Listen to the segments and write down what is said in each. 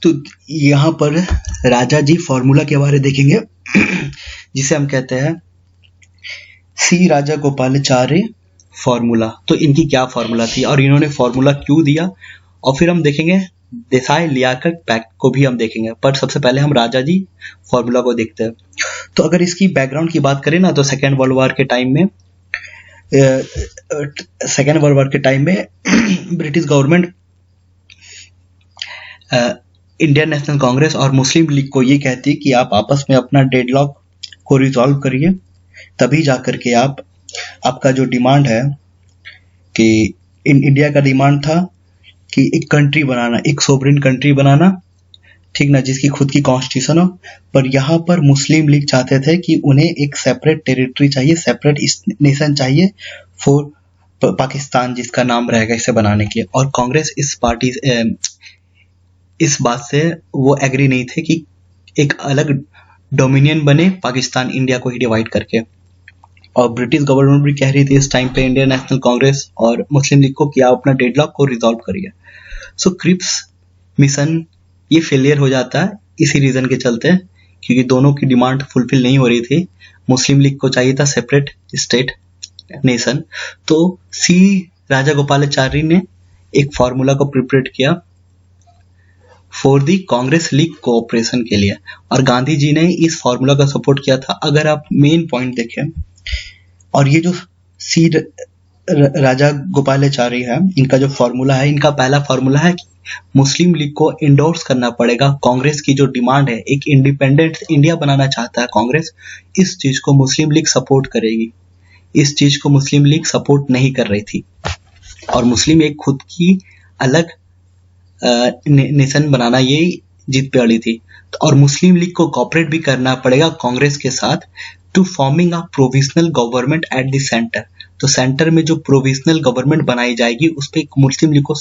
तो यहाँ पर राजा जी फॉर्मूला के बारे देखेंगे जिसे हम कहते हैं सी राजा गोपालाचारी फॉर्मूला। तो इनकी क्या फॉर्मूला थी और इन्होंने फॉर्मूला क्यों दिया, और फिर हम देखेंगे देसाई लियाकत पैक्ट को भी हम देखेंगे। पर सबसे पहले हम राजा जी फॉर्मूला को देखते हैं। तो अगर इसकी बैकग्राउंड की बात करें ना, तो सेकेंड वर्ल्ड वॉर के टाइम में British government Indian national Congress और मुस्लिम लीग को ये कहती है कि आप आपस में अपना डेडलॉक को रिजॉल्व करिए, तभी जाकर के आपका जो डिमांड है कि इंडिया का डिमांड था कि एक कंट्री बनाना, एक सोवरेन कंट्री बनाना, ठीक ना, जिसकी खुद की कॉन्स्टिट्यूशन हो। पर यहाँ पर मुस्लिम लीग चाहते थे कि उन्हें एक सेपरेट टेरिटरी चाहिए, सेपरेट नेशन चाहिए फॉर पाकिस्तान, जिसका नाम रहेगा इसे बनाने के लिए। और कांग्रेस इस बात से वो एग्री नहीं थे कि एक अलग डोमिनियन बने पाकिस्तान इंडिया को ही डिवाइड करके। और ब्रिटिश गवर्नमेंट भी कह रही थी इस टाइम पे इंडियन नेशनल कांग्रेस और मुस्लिम लीग को कि आप अपना डेडलॉक को रिजॉल्व करिए। सो क्रिप्स मिशन ये फेलियर हो जाता है इसी रीजन के चलते, क्योंकि दोनों की डिमांड फुलफिल नहीं हो रही थी। मुस्लिम लीग को चाहिए था सेपरेट स्टेट नेशन। तो सी राजा गोपालाचारी ने एक फार्मूला को प्रिपेयर किया for the Congress league cooperation के लिए, और गांधी जी ने इस फार्मूला का सपोर्ट किया था। अगर आप मेन पॉइंट देखें, और ये जो सी राजा गोपालाचारी है, इनका जो फार्मूला है, इनका पहला फार्मूला है कि मुस्लिम लीग को इंडोर्स करना पड़ेगा। कांग्रेस की जो डिमांड है, एक इंडिपेंडेंट इंडिया बनाना चाहता है कांग्रेस, इस चीज को मुस्लिम लीग सपोर्ट करेगी। इस चीज को मुस्लिम लीग सपोर्ट नहीं कर रही थी, और मुस्लिम एक खुद की अलग नेशन बनाना ये जीत पे अड़ी थी। और मुस्लिम लीग को कॉपरेट भी करना पड़ेगा कांग्रेस के साथ to forming a provisional government at the centre. तो सेंटर में जो प्रोविजनल गवर्नमेंट बनाई जाएगी उस पर मुस्लिम लीग को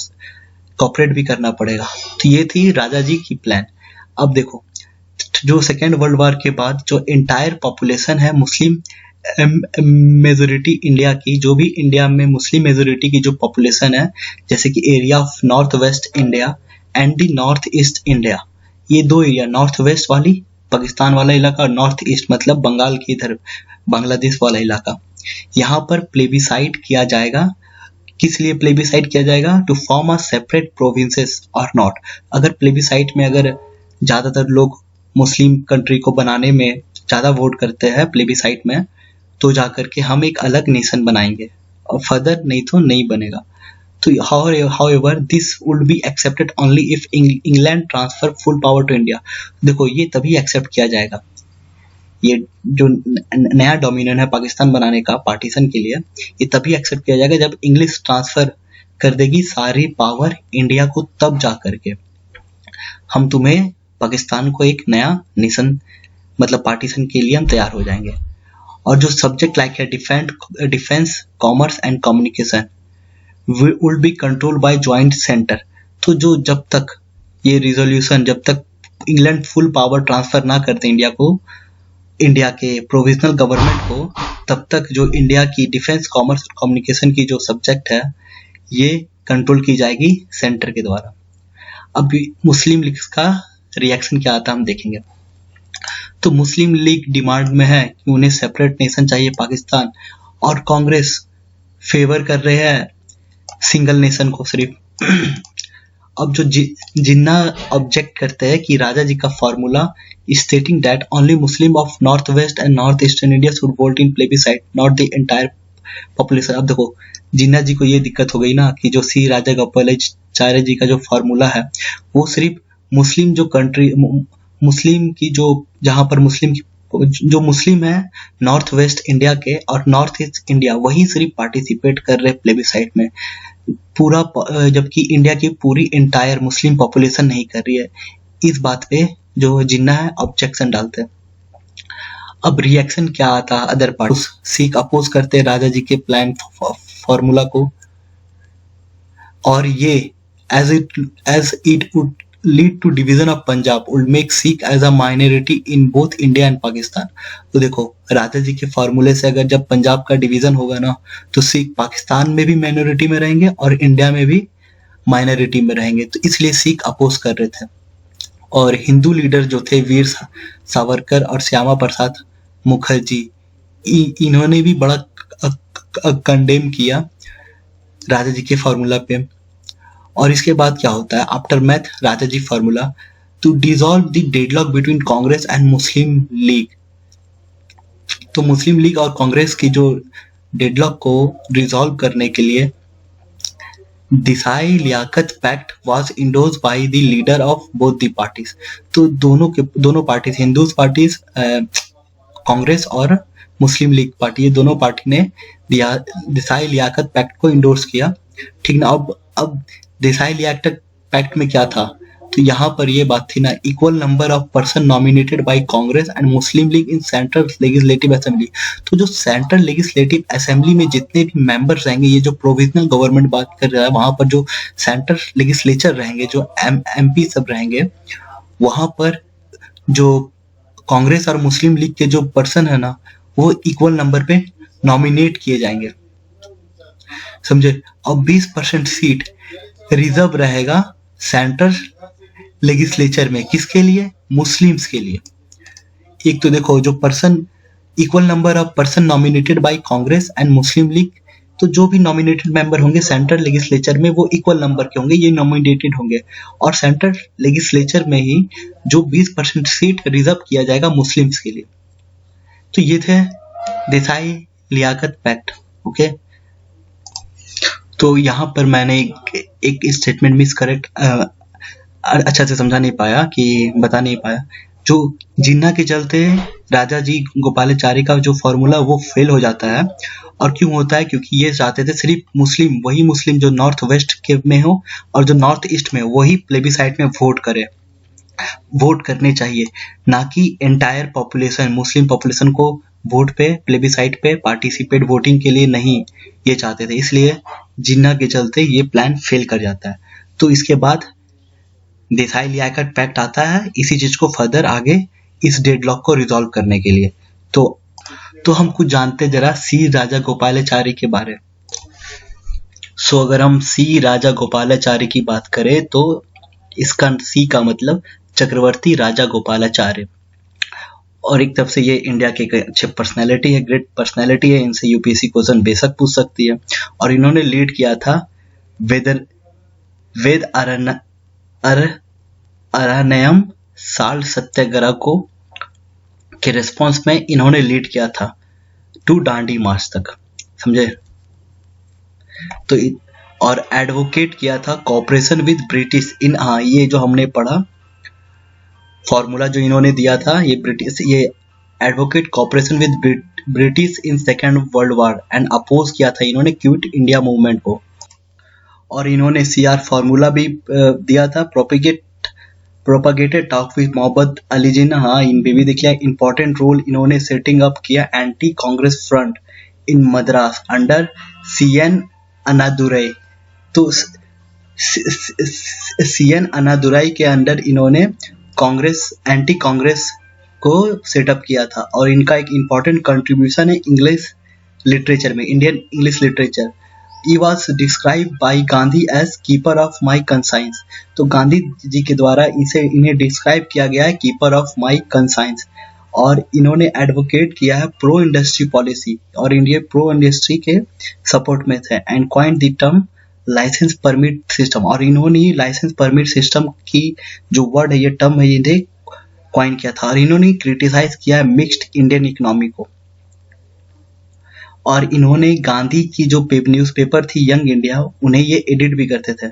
कॉपरेट भी करना पड़ेगा। तो ये थी राजा जी की प्लान। अब देखो, जो सेकेंड वर्ल्ड वॉर के बाद जो एंटायर पॉपुलेशन है मुस्लिम मेजोरिटी इंडिया की, जो भी इंडिया में मुस्लिम मेजोरिटी की जो पॉपुलेशन है, जैसे कि area of north west India and the north east India, ये दो एरिया, नॉर्थ वेस्ट वाली पाकिस्तान वाला इलाका और नॉर्थ ईस्ट मतलब बंगाल की इधर बांग्लादेश वाला इलाका, यहाँ पर प्लेबिसाइड किया जाएगा। किस लिए प्लेबिसाइड किया जाएगा? To form a separate provinces और नॉट। अगर प्लेबिसाइड में अगर ज्यादातर लोग मुस्लिम कंट्री को बनाने में ज्यादा वोट करते हैं प्लेबिसाइड में, तो जाकर के हम एक अलग नेशन बनाएंगे, और फर्दर नहीं तो नहीं बनेगा। तो however this would be accepted only if England transfer full power to India। देखो, ये तभी एक्सेप्ट किया जाएगा, ये जो नया डोमिनियन है पाकिस्तान बनाने का पार्टीशन के लिए, ये तभी एक्सेप्ट किया जाएगा जब इंग्लिश ट्रांसफर कर देगी सारी पावर इंडिया को, तब जा करके हम तुम्हें पाकिस्तान को एक नया नेशन मतलब पार्टीशन के लिए हम तैयार हो जाएंगे। और जो सब्जेक्ट लाइक है defence, commerce and communication will be controlled by joint center। तो जो जब तक ये रिजोल्यूशन, जब तक इंग्लैंड फुल पावर ट्रांसफर ना करते इंडिया के प्रोविजनल गवर्नमेंट को, तब तक जो इंडिया की डिफेंस, कॉमर्स और कम्युनिकेशन की जो सब्जेक्ट है, ये कंट्रोल की जाएगी सेंटर के द्वारा। अब मुस्लिम लीग का रिएक्शन क्या आता है हम देखेंगे। तो मुस्लिम लीग डिमांड में है कि उन्हें सेपरेट नेशन चाहिए पाकिस्तान, और कांग्रेस फेवर कर रहे हैं सिंगल नेशन को सिर्फ। अब जो जिन्ना ऑब्जेक्ट करते हैं कि राजा जी का formula stating that only Muslim of north west and north eastern India should vote in plebiscite not the entire population. अब देखो, जिन्ना जी को ये दिक्कत हो गई ना कि जो सी राजा गोपालाचारी जी का जो फॉर्मूला है, वो सिर्फ मुस्लिम जो कंट्री, मुस्लिम की जो जहां पर जो मुस्लिम है नॉर्थ वेस्ट इंडिया के और नॉर्थ ईस्ट इंडिया, वही सिर्फ पार्टिसिपेट कर रहे प्लेबिसाइड में, पूरा, जबकि इंडिया की पूरी एंटायर मुस्लिम पॉपुलेशन नहीं कर रही है। इस बात पे जो जिन्ना है ऑब्जेक्शन डालते हैं। अब रिएक्शन क्या आता है अदर पार्टी, सिख अपोज करते हैं राजा जी के प्लान फॉर्मूला को, और ये as it would lead to division of Punjab would make Sikh as a minority in both India and Pakistan। तो देखो, राजा जी के फार्मूले से अगर जब पंजाब का डिवीजन होगा ना, तो सिख पाकिस्तान में भी माइनॉरिटी में रहेंगे और इंडिया में भी माइनॉरिटी में रहेंगे। तो इसलिए सिख अपोज कर रहे थे। और हिंदू लीडर जो थे वीर सावरकर और श्यामा प्रसाद मुखर्जी, इन्होंने भी बड़ा कंडेम किया राजा जी के फार्मूला पे। और इसके बाद क्या होता है, aftermath Raja ji formula to dissolve the deadlock between Congress and Muslim League. तो मुस्लिम लीग और कांग्रेस की जो डेडलॉक को रिजॉल्व करने के लिए Desai Liaquat pact was endorsed by the leader of both the parties. तो दोनों पार्टीज, हिंदू पार्टीज कांग्रेस और मुस्लिम लीग पार्टी, ये दोनों पार्टी ने दिसाई लियाकत पैक्ट को इंडोर्स किया, ठीक ना। अब दिसाई लियाकत पैक्ट में क्या था, तो यहाँ पर ये बात थी ना, equal number of person nominated by Congress and Muslim league in central legislative assembly. तो जो सेंट्रल लेजिस्लेटिव असेंबली में जितने भी मेंबर्स रहेंगे, ये जो प्रोविजनल गवर्नमेंट बात कर रहा है, वहां पर जो सेंट्रल लेजिस्लेचर रहेंगे, जो एमपी सब रहेंगे, वहां पर जो कांग्रेस और मुस्लिम लीग के जो पर्सन है ना, वो इक्वल नंबर पे नॉमिनेट किए जाएंगे, समझे। और 20% सीट रिजर्व रहेगा सेंट्रल लेजिस्लेचर में, किसके लिए, मुस्लिम्स के लिए। एक तो देखो, जो person, equal number of person nominated by Congress and Muslim League, तो जो भी नॉमिनेटेड मेंबर होंगे सेंट्रल लेजिस्लेचर में वो इक्वल नंबर के होंगे, ये नॉमिनेटेड होंगे। और सेंट्रल लेजिस्लेचर में ही जो 20% सीट रिजर्व किया जाएगा मुस्लिम्स के लिए। तो ये थे देसाई लियाकत पैक्ट, ओके। तो यहाँ पर मैंने एक स्टेटमेंट मिस करेक्ट अच्छा से समझा नहीं पाया, कि बता नहीं पाया। जो जिन्ना के चलते राजा जी गोपालाचारी का जो फॉर्मूला वो फेल हो जाता है। और क्यों होता है, क्योंकि ये चाहते थे सिर्फ मुस्लिम, वही मुस्लिम जो नॉर्थ वेस्ट के में हो और जो नॉर्थ ईस्ट में हो, वही प्लेबिसाइट में वोट करे, वोट करने चाहिए, ना कि एंटायर पॉपुलेशन, मुस्लिम पॉपुलेशन को वोट पे, प्लेबिसाइट पे पार्टिसिपेट वोटिंग के लिए नहीं, ये चाहते थे। इसलिए जिन्ना के चलते ये प्लान फेल कर जाता है। तो इसके बाद देसाई लियाकत पैक्ट आता है, इसी चीज को फर्दर आगे इस डेडलॉक को रिजॉल्व करने के लिए। तो हम कुछ जानते जरा सी राजा गोपालाचारी के बारे। सो अगर हम सी राजा गोपालाचारी की बात करें तो इसका सी का मतलब चक्रवर्ती राजा गोपालाचार्य। और एक तरफ से ये इंडिया के अच्छे पर्सनैलिटी है, ग्रेट पर्सनैलिटी है, इनसे यूपीएससी क्वेश्चन बेशक पूछ सकती है। और इन्होंने लीड किया था वेद अरण्यम साल्ट सत्याग्रह को के रिस्पॉन्स में इन्होंने लीड किया था टू डांडी मार्च तक, समझे। तो और एडवोकेट किया था कोऑपरेशन विद ब्रिटिश इन, हाँ ये जो हमने पढ़ा फॉर्मूला जो इन्होंने दिया था, ये ब्रिटिश, ये advocate cooperation with British in second world war and oppose किया था इन्होंने क्विट इंडिया मूवमेंट को। और इन्होंने सीआर फॉर्मूला भी दिया था, propagated talk with Mohammad Ali Jinnah, हाँ इन पे भी देखिए इंपॉर्टेंट रोल इन्होंने सेटिंग अप किया anti Congress front in Madras under C N Annadurai. तो सीएन अन्नादुरई के अंडर इन्होंने कांग्रेस, एंटी कांग्रेस को सेटअप किया था। और इनका एक इम्पॉर्टेंट कंट्रीब्यूशन है इंग्लिश लिटरेचर में, Indian English literature. He was described by Gandhi as keeper of my conscience। तो गांधी जी के द्वारा इन्हें डिस्क्राइब किया गया है कीपर ऑफ माई कंसाइंस। और इन्होंने एडवोकेट किया है प्रो इंडस्ट्री पॉलिसी, और इंडिया प्रो इंडस्ट्री के सपोर्ट में थे। And coined the term licence permit system, और इन्होंने लाइसेंस परमिट सिस्टम की जो वर्ड है, ये टर्म है, इन्हें कॉइन किया था। और इन्होंने क्रिटिसाइज किया है मिक्स्ड इंडियन इकोनॉमी को। और इन्होंने गांधी की जो न्यूज़पेपर थी यंग इंडिया, उन्हें ये एडिट भी करते थे।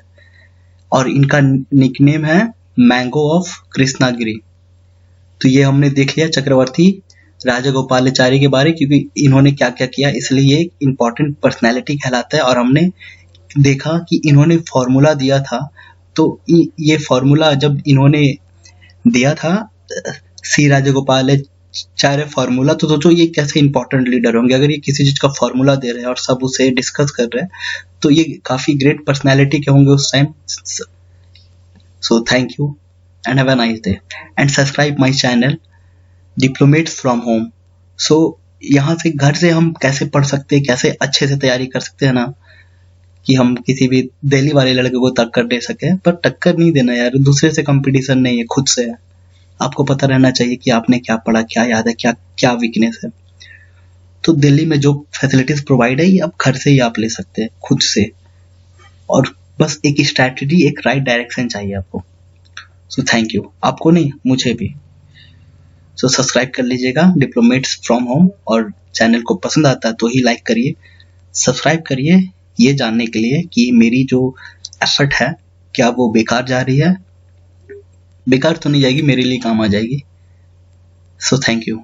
और इनका निकनेम है मैंगो ऑफ कृष्णागिरी। तो ये हमने देख लिया चक्रवर्ती राजा गोपालाचारी के बारे, क्योंकि इन्होंने क्या क्या किया, इसलिए ये इंपॉर्टेंट पर्सनैलिटी कहलाता है। और हमने देखा कि इन्होंने फॉर्मूला दिया था, तो ये फॉर्मूला जब इन्होंने दिया था सी राजा गोपालाचार्य फॉर्मूला, तो सोचो ये कैसे इंपॉर्टेंट लीडर होंगे अगर ये किसी चीज का फॉर्मूला दे रहे हैं और सब उसे डिस्कस कर रहे हैं, तो ये काफी ग्रेट पर्सनैलिटी के होंगे उस time. So thank you and have a nice day and subscribe my channel diplomats from home. So यहाँ से घर से हम कैसे पढ़ सकते हैं, कैसे अच्छे से तैयारी कर सकते हैं ना, कि हम किसी भी दिल्ली वाले लड़के को टक्कर दे सके, पर टक्कर नहीं देना यार, दूसरे से कंपटीशन नहीं है, खुद से है। आपको पता रहना चाहिए कि आपने क्या पढ़ा, क्या याद है, क्या क्या वीकनेस है। तो दिल्ली में जो फैसिलिटीज प्रोवाइड है ये आप घर से ही आप ले सकते हैं खुद से, और बस एक स्ट्रैटेजी, एक राइट डायरेक्शन चाहिए आपको। सो थैंक यू, आपको नहीं मुझे भी। सो सब्सक्राइब कर लीजिएगा डिप्लोमेट्स फ्रॉम होम, और चैनल को पसंद आता है तो ही लाइक करिए, सब्सक्राइब करिए, ये जानने के लिए कि मेरी जो एफर्ट है क्या वो बेकार जा रही है। बेकार तो नहीं जाएगी, मेरे लिए काम आ जाएगी। सो थैंक यू।